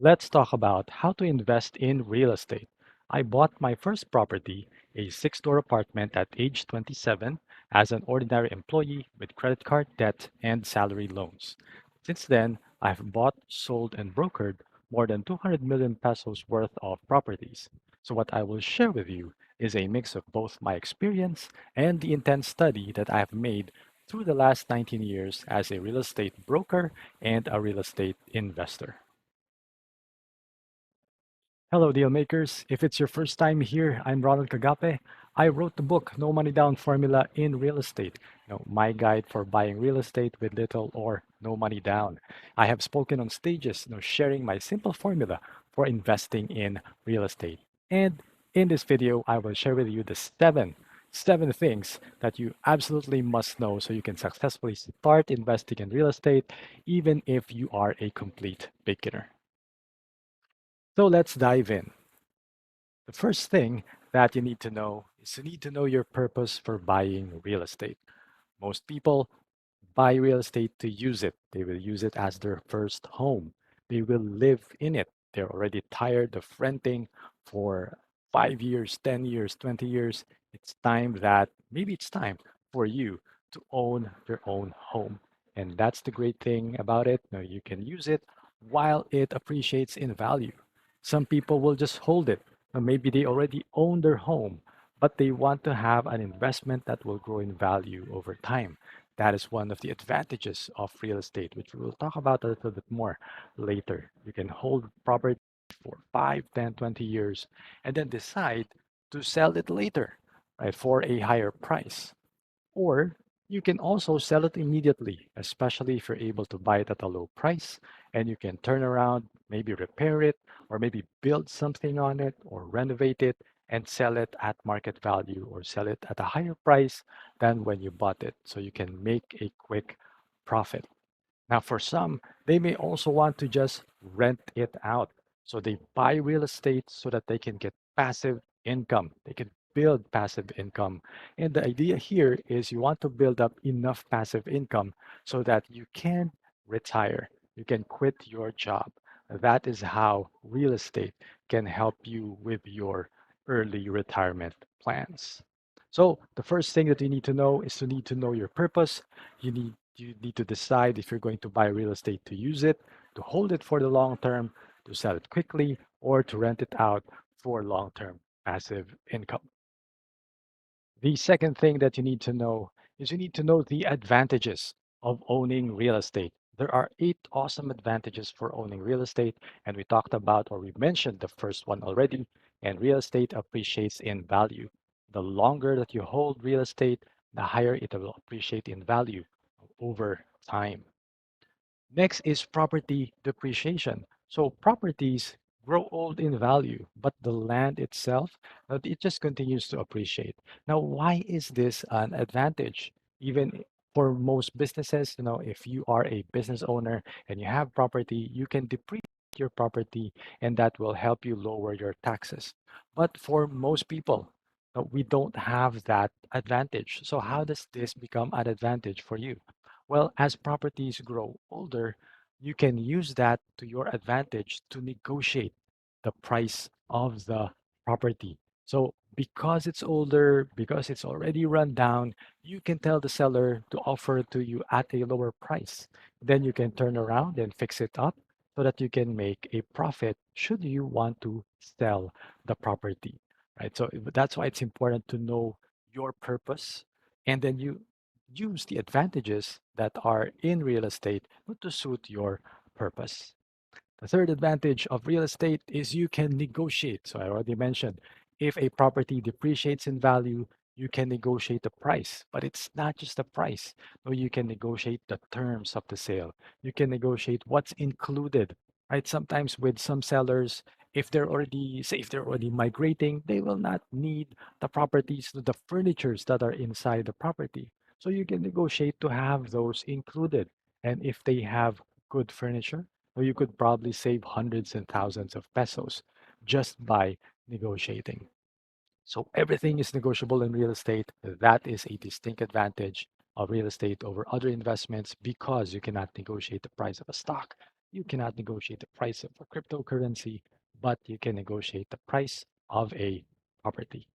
Let's talk about how to invest in real estate. I bought my first property, a six-door apartment at age 27, as an ordinary employee with credit card debt and salary loans. Since then, I've bought, sold, and brokered more than 200 million pesos worth of properties. So, what I will share with you is a mix of both my experience and the intense study that I've made through the last 19 years as a real estate broker and a real estate investor. Hello, deal makers. If it's your first time here, I'm Ronald Kagape. I wrote the book No Money Down Formula in Real Estate. My guide for buying real estate with little or no money down. I have spoken on stages, sharing my simple formula for investing in real estate. And in this video, I will share with you the seven things that you absolutely must know so you can successfully start investing in real estate, even if you are a complete beginner. So let's dive in. The first thing that you need to know is you need to know your purpose for buying real estate. Most people buy real estate to use it. They will use it as their first home. They will live in it. They're already tired of renting for 5 years, 10 years, 20 years. Maybe it's time for you to own your own home. And that's the great thing about it. You can use it while it appreciates in value. Some people will just hold it. Maybe they already own their home, but they want to have an investment that will grow in value over time. That is one of the advantages of real estate, which we will talk about a little bit more later. You can hold property for 5, 10, 20 years and then decide to sell it later, right, for a higher price. Or you can also sell it immediately, especially if you're able to buy it at a low price and you can turn around, maybe repair it, or maybe build something on it or renovate it and sell it at market value or sell it at a higher price than when you bought it. So you can make a quick profit. Now, for some, they may also want to just rent it out. So they buy real estate so that they can get passive income. They can build passive income. And the idea here is you want to build up enough passive income so that you can retire. You can quit your job. That is how real estate can help you with your early retirement plans. So the first thing that you need to know is to need to know your purpose. You need to decide if you're going to buy real estate to use it, to hold it for the long term, to sell it quickly, or to rent it out for long-term passive income. The second thing that you need to know is you need to know the advantages of owning real estate. There are 8 awesome advantages for owning real estate, and we talked about or we mentioned the first one already, and real estate appreciates in value. The longer that you hold real estate, the higher it will appreciate in value over time. Next is property depreciation. So properties grow old in value, but the land itself, it just continues to appreciate. Now, why is this an advantage? Even for most businesses, if you are a business owner and you have property, you can depreciate your property and that will help you lower your taxes. But for most people, we don't have that advantage. So how does this become an advantage for you? Well, as properties grow older, you can use that to your advantage to negotiate the price of the property. So, because it's older, because it's already run down, you can tell the seller to offer it to you at a lower price. Then you can turn around and fix it up so that you can make a profit should you want to sell the property, right? So that's why it's important to know your purpose and then you use the advantages that are in real estate to suit your purpose. The third advantage of real estate is you can negotiate. So I already mentioned if a property depreciates in value, you can negotiate the price, but it's not just the price. No, you can negotiate the terms of the sale. You can negotiate what's included, right? Sometimes with some sellers, if they're already migrating, they will not need the properties, the furnitures that are inside the property. So you can negotiate to have those included. And if they have good furniture, or you could probably save hundreds and thousands of pesos just by negotiating. So everything is negotiable in real estate. That is a distinct advantage of real estate over other investments because you cannot negotiate the price of a stock. You cannot negotiate the price of a cryptocurrency, but you can negotiate the price of a property.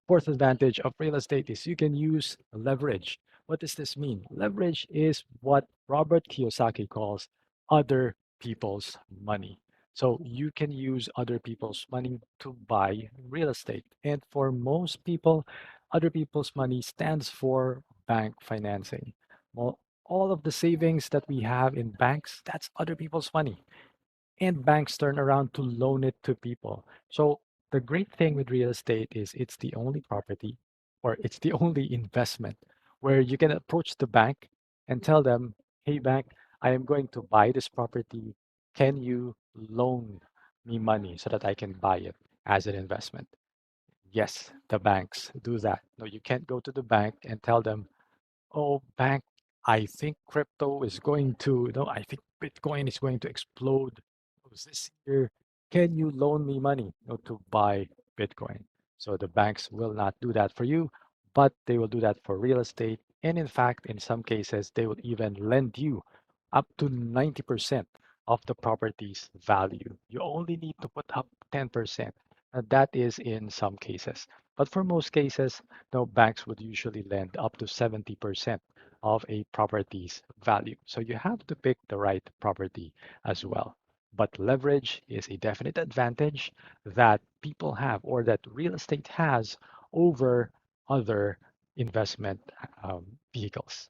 Fourth advantage of real estate is you can use leverage. What does this mean? Leverage is what Robert Kiyosaki calls other people's money. So you can use other people's money to buy real estate. And for most people, other people's money stands for bank financing. Well, all of the savings that we have in banks, that's other people's money, and banks turn around to loan it to people. So the great thing with real estate is it's the only property or it's the only investment where you can approach the bank and tell them, "Hey bank, I am going to buy this property. Can you loan me money so that I can buy it as an investment?" Yes, the banks do that. No, you can't go to the bank and tell them, "Oh, bank, I think crypto is going to, I think Bitcoin is going to explode this year. Can you loan me money, to buy Bitcoin?" So the banks will not do that for you, but they will do that for real estate. And in fact, in some cases, they will even lend you up to 90% of the property's value. You only need to put up 10%. That is in some cases. But for most cases, no, banks would usually lend up to 70% of a property's value. So you have to pick the right property as well. But leverage is a definite advantage that people have or that real estate has over other investment vehicles.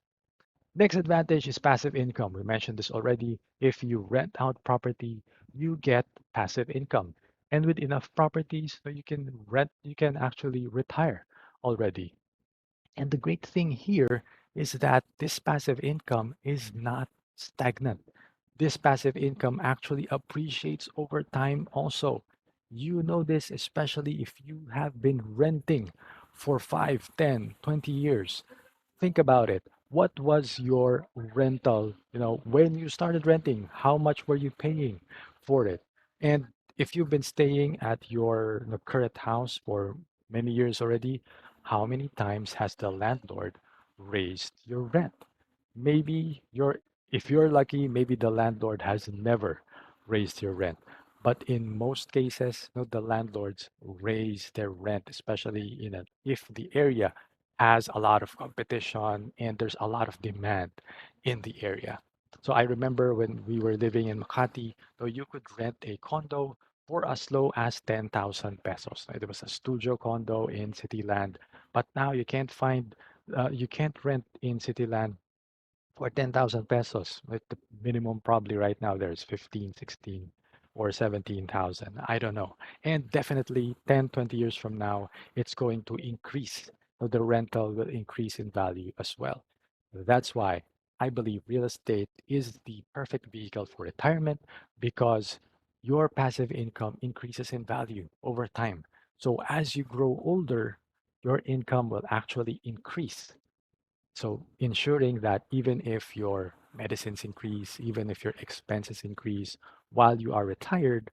Next advantage is passive income. We mentioned this already. If you rent out property, you get passive income. And with enough properties, so you can actually retire already. And the great thing here is that this passive income is not stagnant. This passive income actually appreciates over time also. You know this especially if you have been renting for 5, 10, 20 years. Think about it. What was your rental, when you started renting? How much were you paying for it? And if you've been staying at your current house for many years already, how many times has the landlord raised your rent? Maybe if you're lucky, maybe the landlord has never raised your rent. But in most cases, the landlords raise their rent, especially if the area has a lot of competition and there's a lot of demand in the area. So I remember when we were living in Makati, so you could rent a condo for as low as 10,000 pesos. It was a studio condo in Cityland, but now you can't rent in Cityland for 10,000 pesos. With the minimum probably right now there's 15, 16, or 17,000. I don't know. And definitely 10, 20 years from now, it's going to increase. So the rental will increase in value as well. That's why I believe real estate is the perfect vehicle for retirement because your passive income increases in value over time. So as you grow older, your income will actually increase, so ensuring that even if your medicines increase, even if your expenses increase while you are retired,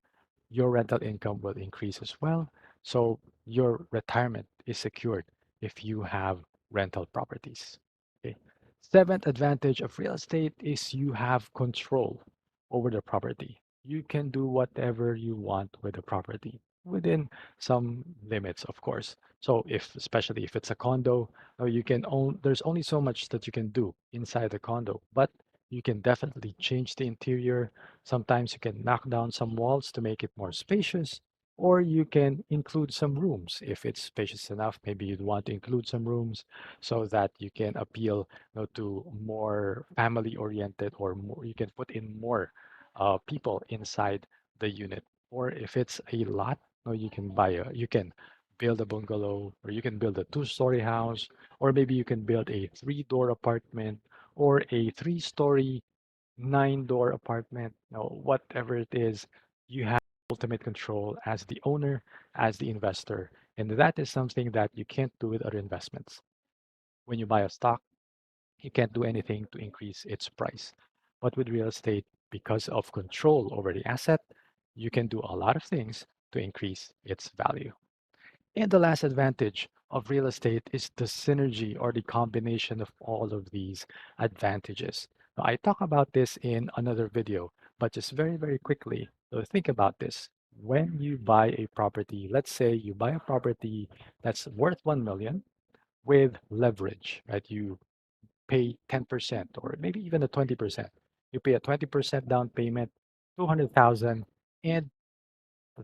your rental income will increase as well. So your retirement is secured if you have rental properties. Okay. Seventh advantage of real estate is you have control over the property. You can do whatever you want with the property within some limits, of course. So especially if it's a condo, you can own, there's only so much that you can do inside the condo, but you can definitely change the interior. Sometimes you can knock down some walls to make it more spacious, or you can include some rooms. If it's spacious enough, maybe you'd want to include some rooms so that you can appeal, to more family oriented, or more, you can put in more people inside the unit. Or if it's a lot, you can build a bungalow, or you can build a two-story house, or maybe you can build a three-door apartment or a three-story nine-door apartment. Whatever it is, you have ultimate control as the owner, as the investor. And that is something that you can't do with other investments. When you buy a stock, you can't do anything to increase its price. But with real estate, because of control over the asset, you can do a lot of things to increase its value. And the last advantage of real estate is the synergy or the combination of all of these advantages. Now, I talk about this in another video, But just very, very quickly, so think about this. When you buy a property, let's say you buy a property that's worth 1 million with leverage, right? You pay 10% or maybe even a 20%. You pay a 20% down payment, 200,000, and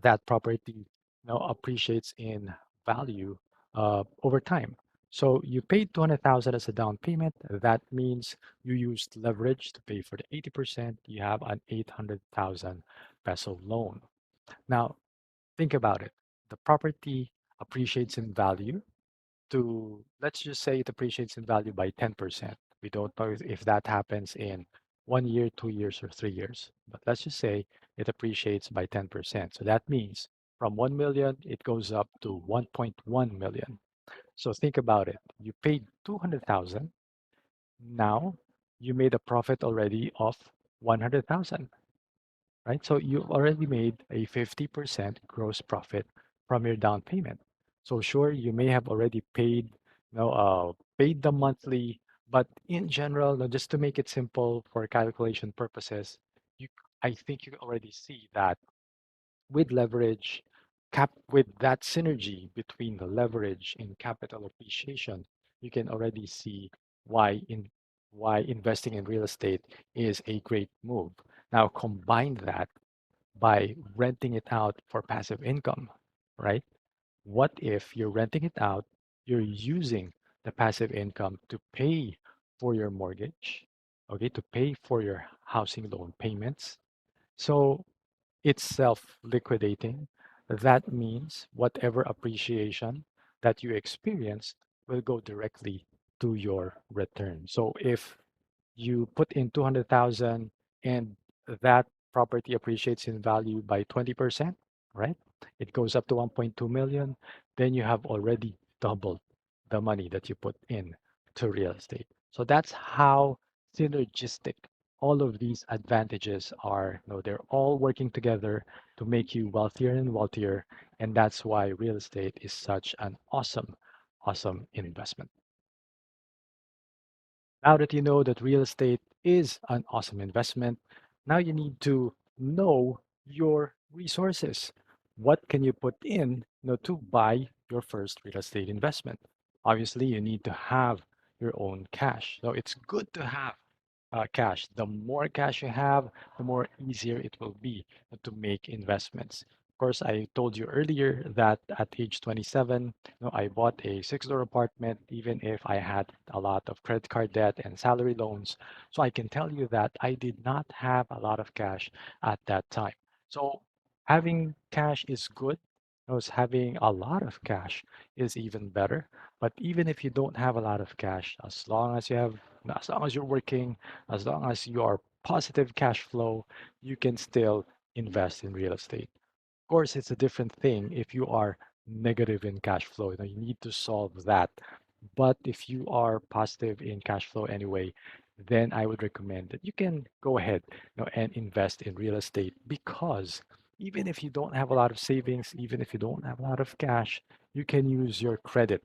that property appreciates in value over time. So you paid 200,000 as a down payment. That means you used leverage to pay for the 80%. You have an 800,000 peso loan. Now, think about it. The property appreciates in value to, let's just say it appreciates in value by 10%. We don't know if that happens in 1 year, 2 years, or 3 years. But let's just say it appreciates by 10%. So that means from 1 million, it goes up to 1.1 million. So think about it. You paid 200,000. Now you made a profit already of 100,000, right? So you've already made a 50% gross profit from your down payment. So sure, you may have already paid, paid the monthly, but in general, just to make it simple for calculation purposes, you, I think you already see that with leverage, with that synergy between the leverage and capital appreciation, you can already see why investing in real estate is a great move. Now combine that by renting it out for passive income, right? What if you're renting it out, you're using the passive income to pay for your mortgage, okay, to pay for your housing loan payments. So it's self-liquidating. That means whatever appreciation that you experience will go directly to your return. So if you put in 200,000 and that property appreciates in value by 20%, right? It goes up to 1.2 million, then you have already doubled the money that you put in to real estate. So that's how synergistic all of these advantages are. They're all working together to make you wealthier and wealthier. And that's why real estate is such an awesome, awesome investment. Now that you know that real estate is an awesome investment, now you need to know your resources. What can you put in, to buy your first real estate investment? Obviously, you need to have your own cash. So it's good to have cash. The more cash you have, the more easier it will be to make investments. Of course, I told you earlier that at age 27, I bought a six-door apartment, even if I had a lot of credit card debt and salary loans. So I can tell you that I did not have a lot of cash at that time. So having cash is good. Knows having a lot of cash is even better. But even if you don't have a lot of cash, as long as you're working, as long as you are positive cash flow, you can still invest in real estate. Of course, it's a different thing if you are negative in cash flow. You need to solve that. But if you are positive in cash flow anyway, then I would recommend that you can go ahead, and invest in real estate because even if you don't have a lot of savings, even if you don't have a lot of cash, you can use your credit.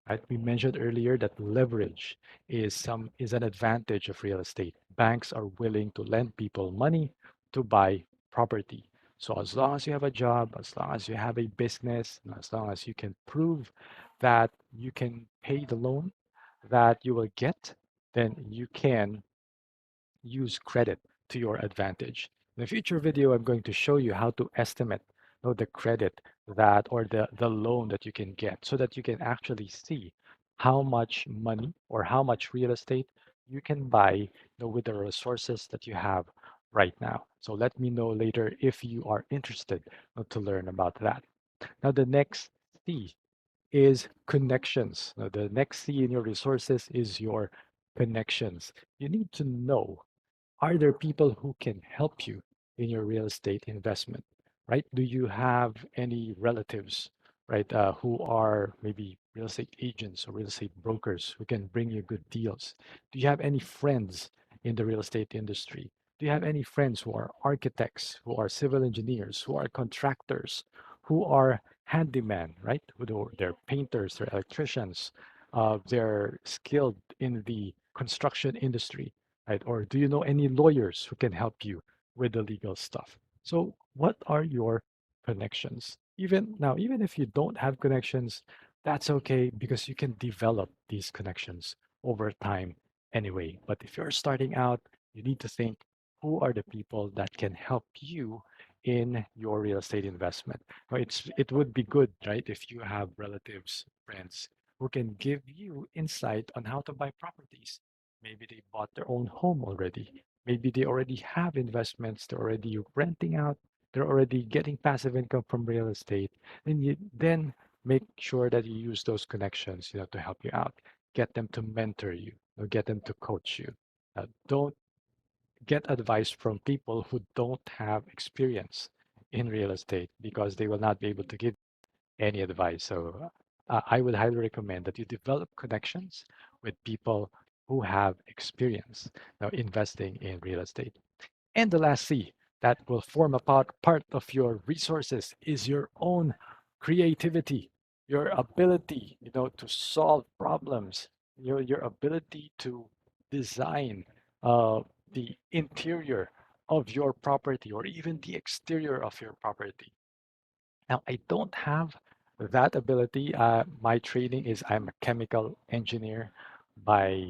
Right? We mentioned earlier that leverage is an advantage of real estate. Banks are willing to lend people money to buy property. So as long as you have a job, as long as you have a business, and as long as you can prove that you can pay the loan that you will get, then you can use credit to your advantage. In a future video, I'm going to show you how to estimate, the credit that or the loan that you can get so that you can actually see how much money or how much real estate you can buy, with the resources that you have right now. So let me know later if you are interested, to learn about that. Now, the next C is connections. Now, the next C in your resources is your connections. You need to know, are there people who can help you in your real estate investment, right? Do you have any relatives, right, who are maybe real estate agents or real estate brokers who can bring you good deals? Do you have any friends in the real estate industry? Do you have any friends who are architects, who are civil engineers, who are contractors, who are handyman, right? They're painters, they're electricians, they're skilled in the construction industry, right? Or do you know any lawyers who can help you with the legal stuff. So, what are your connections? Even now, even if you don't have connections, that's okay because you can develop these connections over time anyway. But if you're starting out, you need to think who are the people that can help you in your real estate investment. Now, it would be good, right, if you have relatives, friends who can give you insight on how to buy properties. Maybe they bought their own home already. Maybe they already have investments, they're already renting out, they're already getting passive income from real estate. And you then make sure that you use those connections, to help you out. Get them to mentor you, or get them to coach you. Don't get advice from people who don't have experience in real estate because they will not be able to give any advice. So I would highly recommend that you develop connections with people who have experience now investing in real estate. And the last C that will form a part of your resources is your own creativity, your ability, to solve problems, your ability to design uh, the interior of your property or even the exterior of your property. Now, I don't have that ability. My training is I'm a chemical engineer by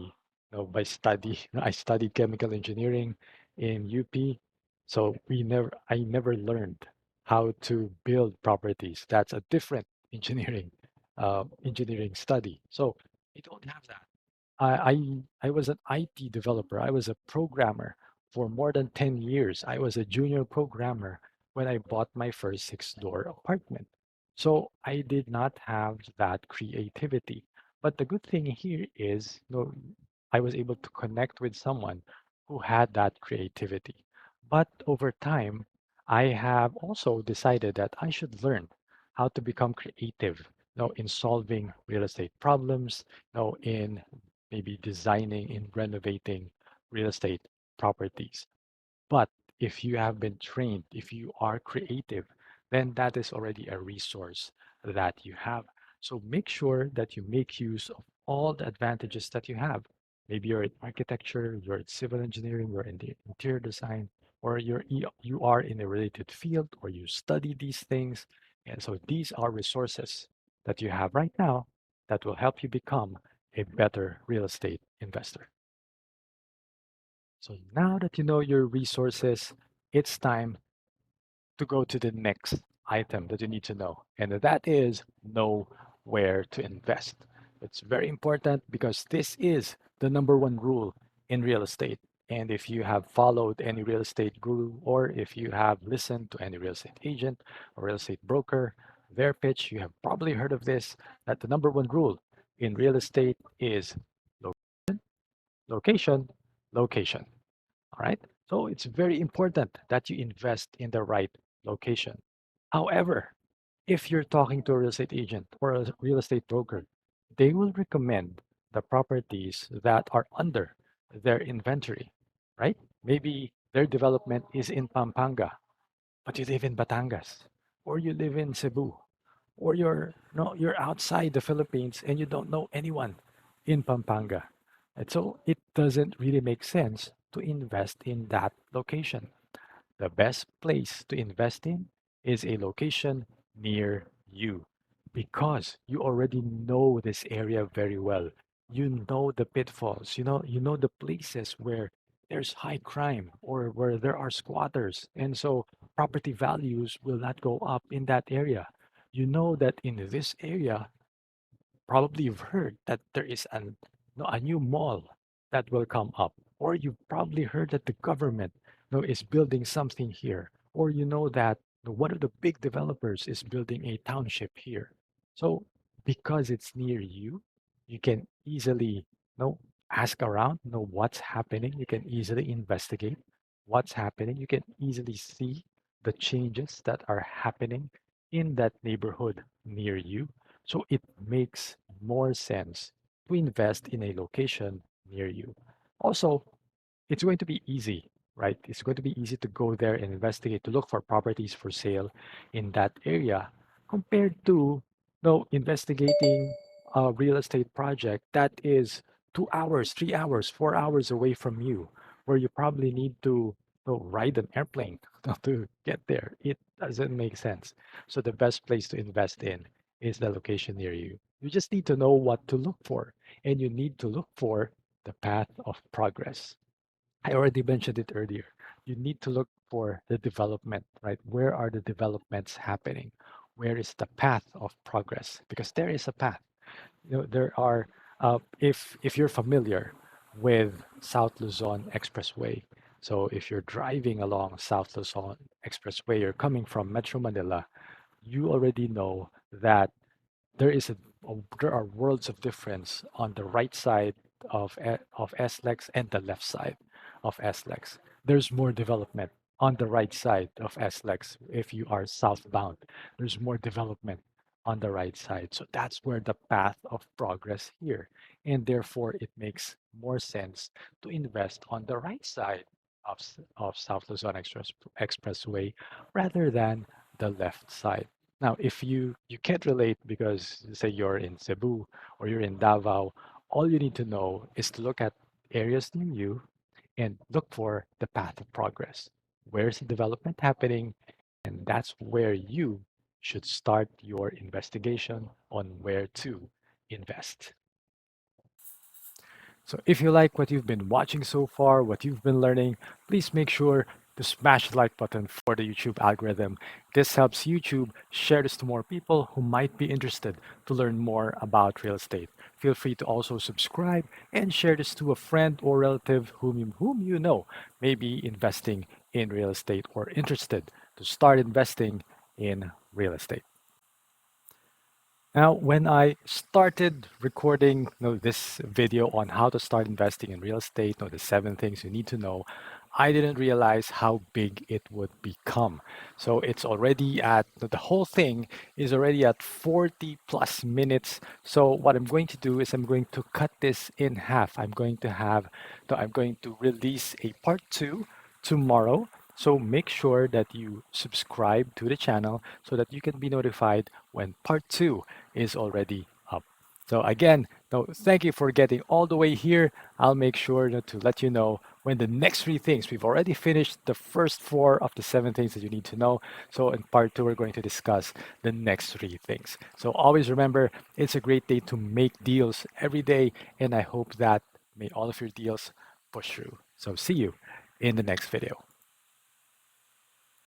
study. I studied chemical engineering in UP. So I never learned how to build properties. That's a different engineering study. So I don't have that. I was an IT developer. I was a programmer for more than 10 years. I was a junior programmer when I bought my first six-door apartment. So I did not have that creativity. But the good thing here is, I was able to connect with someone who had that creativity. But over time, I have also decided that I should learn how to become creative, in solving real estate problems, in maybe designing and renovating real estate properties. But if you have been trained, if you are creative, then that is already a resource that you have. So make sure that you make use of all the advantages that you have. Maybe you're in architecture, you're in civil engineering, you're in the interior design, or you are in a related field, or you study these things. And so these are resources that you have right now that will help you become a better real estate investor. So now that you know your resources, it's time to go to the next item that you need to know, and that is know where to invest. It's very important because this is the number one rule in real estate. And if you have followed any real estate guru or if you have listened to any real estate agent or real estate broker, their pitch, you have probably heard of this, that the number one rule in real estate is location, location. All right. So it's very important that you invest in the right location. However, if you're talking to a real estate agent or a real estate broker, they will recommend the properties that are under their inventory, right? Maybe their development is in Pampanga, but you live in Batangas, or you live in Cebu, or you're no, you're outside the Philippines and you don't know anyone in Pampanga. And so it doesn't really make sense to invest in that location. The best place to invest in is a location near you because you already know this area very well. You know the pitfalls, you know the places where there's high crime or where there are squatters. And so property values will not go up in that area. You know that in this area probably you've heard that there is no, a new mall that will come up, or you've probably heard that the government is building something here, or you know that one of the big developers is building a township here. So because it's near you, you can easily ask around, know what's happening. You can easily investigate what's happening. You can easily see the changes that are happening in that neighborhood near you, so it makes more sense to invest in a location near you. Also, it's going to be easy, right? It's going to be easy to go there and investigate to look for properties for sale in that area compared to investigating a real estate project that is 2 hours, 3 hours, 4 hours away from you, where you probably need to ride an airplane to get there. It doesn't make sense. So the best place to invest in is the location near you. You just need to know what to look for, and you need to look for the path of progress. I already mentioned it earlier. You need to look for the development, right? Where are the developments happening? Where is the path of progress? Because there is a path. There are, if you're familiar with South Luzon Expressway, so if you're driving along South Luzon Expressway, you're coming from Metro Manila, you already know that there is there are worlds of difference on the right side of SLEX and the left side of SLEX. There's more development on the right side of SLEX if you are southbound. There's more development on the right side. So that's where the path of progress here. And therefore, it makes more sense to invest on the right side of South Luzon Expressway rather than the left side. Now, if you can't relate because say you're in Cebu or you're in Davao, all you need to know is to look at areas near you and look for the path of progress. Where's the development happening? And that's where you should start your investigation on where to invest. So if you like what you've been watching so far, what you've been learning, please make sure to smash the like button for the YouTube algorithm. This helps YouTube share this to more people who might be interested to learn more about real estate. Feel free to also subscribe and share this to a friend or relative whom you know may be investing in real estate or interested to start investing in real estate. Now, when I started recording this video on how to start investing in real estate, the 7 things you need to know, I didn't realize how big it would become. So it's already at, the whole thing is already at 40 plus minutes. So what I'm going to do is I'm going to cut this in half. I'm going to release a part two tomorrow. So make sure that you subscribe to the channel so that you can be notified when part two is already up. So again, no, thank you for getting all the way here. I'll make sure to let you know when the next 3 things. We've already finished the first 4 of the 7 things that you need to know. So in part two, we're going to discuss the next 3 things. So always remember, it's a great day to make deals every day, and I hope that may all of your deals push through. So see you in the next video.